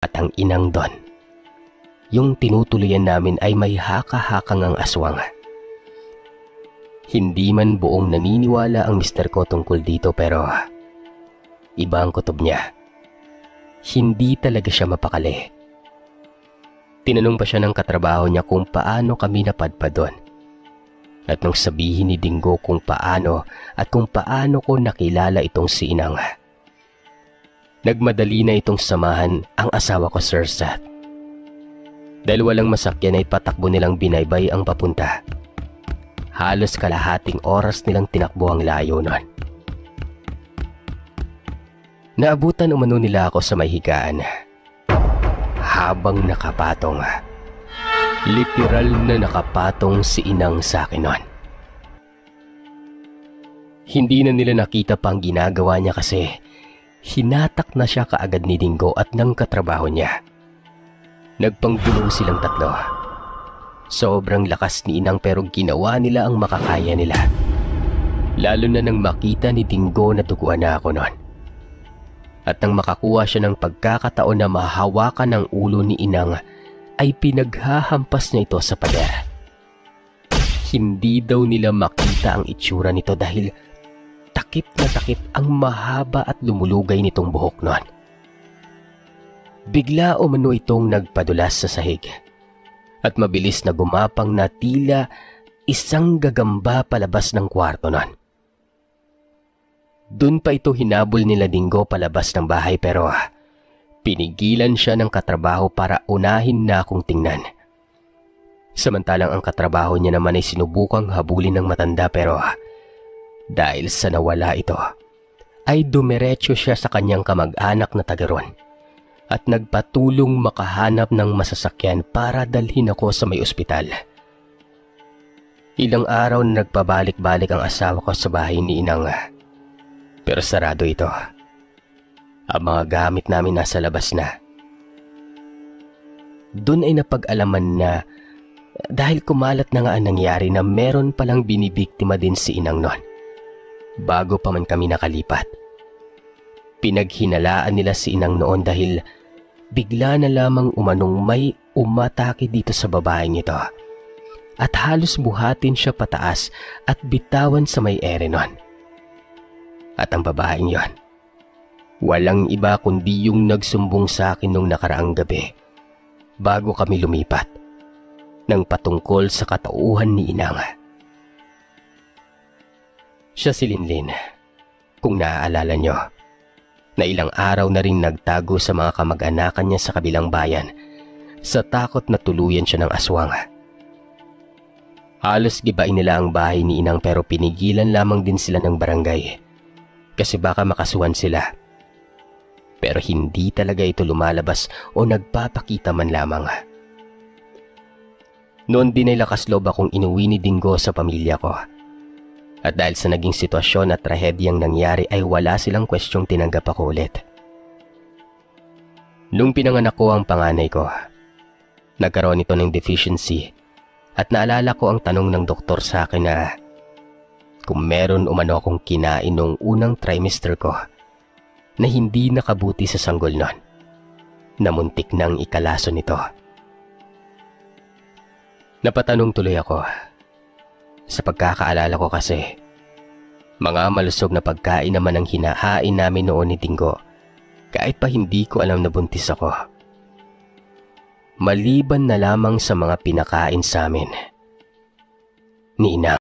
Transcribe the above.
At ang inang Don, yung tinutuluyan namin ay may haka-hakang ang aswang. Hindi man buong naniniwala ang mister ko tungkol dito pero iba ang kutob niya. Hindi talaga siya mapakali. Tinanong pa siya ng katrabaho niya kung paano kami napadpad doon. At nung sabihin ni Dingo kung paano at kung paano ko nakilala itong si Inang, nagmadali na itong samahan ang asawa ko, Sir Seth. Dahil walang masakyan ay patakbo nilang binaybay ang papunta. Halos kalahating oras nilang tinakbo ang layo nun. Naabutan umano nila ako sa may higaan. Habang nakapatong, literal na nakapatong si Inang sa akin nun. Hindi na nila nakita pa ang ginagawa niya kasi hinatak na siya kaagad ni Dingo at ng katrabaho niya. Nagpanggulo silang tatlo. Sobrang lakas ni Inang pero ginawa nila ang makakaya nila. Lalo na nang makita ni Dingo na duguan na ako noon. At nang makakuha siya ng pagkakataon na mahawakan ang ulo ni Inang, ay pinaghahampas niya ito sa pader. Hindi daw nila makita ang itsura nito dahil takip na takip ang mahaba at lumulugay nitong buhok noon. Bigla umano itong nagpadulas sa sahig at mabilis na gumapang na tila isang gagamba palabas ng kwarto noon. Doon pa ito hinabol nila Dingo palabas ng bahay pero pinigilan siya ng katrabaho para unahin na akong tingnan. Samantalang ang katrabaho niya naman ay sinubukang habulin ng matanda pero dahil sa nawala ito ay dumiretso siya sa kanyang kamag-anak na taga ron at nagpatulong makahanap ng masasakyan para dalhin ako sa may ospital. Ilang araw na nagpabalik-balik ang asawa ko sa bahay ni Inang pero sarado ito. Ang mga gamit namin nasa labas na. Doon ay napag-alaman na dahil kumalat na nga ang nangyari na meron palang binibiktima din si Inang noon bago pa man kami nakalipat. Pinaghinalaan nila si Inang noon dahil bigla na lamang umanong may umatake dito sa babaeng ito at halos buhatin siya pataas at bitawan sa may ere noon. At ang babaeng yon, walang iba kundi yung nagsumbong sa akin nung nakaraang gabi bago kami lumipat ng patungkol sa katauhan ni Inang. Siya si Linlin, kung naaalala nyo, na ilang araw na rin nagtago sa mga kamag-anakan niya sa kabilang bayan sa takot na tuluyan siya ng aswang. Halos gibain nila ang bahay ni Inang pero pinigilan lamang din sila ng barangay kasi baka makasuhan sila. Pero hindi talaga ito lumalabas o nagpapakita man lamang. Noon din ay lakas loob akong inuwi ni Dingo sa pamilya ko. At dahil sa naging sitwasyon at trahedyang nangyari ay wala silang kwestyong tinanggap ako ulit. Nung pinanganak ko ang panganay ko, nagkaroon ito ng deficiency at naalala ko ang tanong ng doktor sa akin na kung meron umano akong kinain nung unang trimester ko na hindi nakabuti sa sanggol nun, na muntik nang ikalaso nito. Napatanong tuloy ako. Sa pagkakaalala ko kasi, mga malusog na pagkain naman ang hinahain namin noon ni Dingo kahit pa hindi ko alam na buntis ako. Maliban na lamang sa mga pinakain sa amin ni Inang.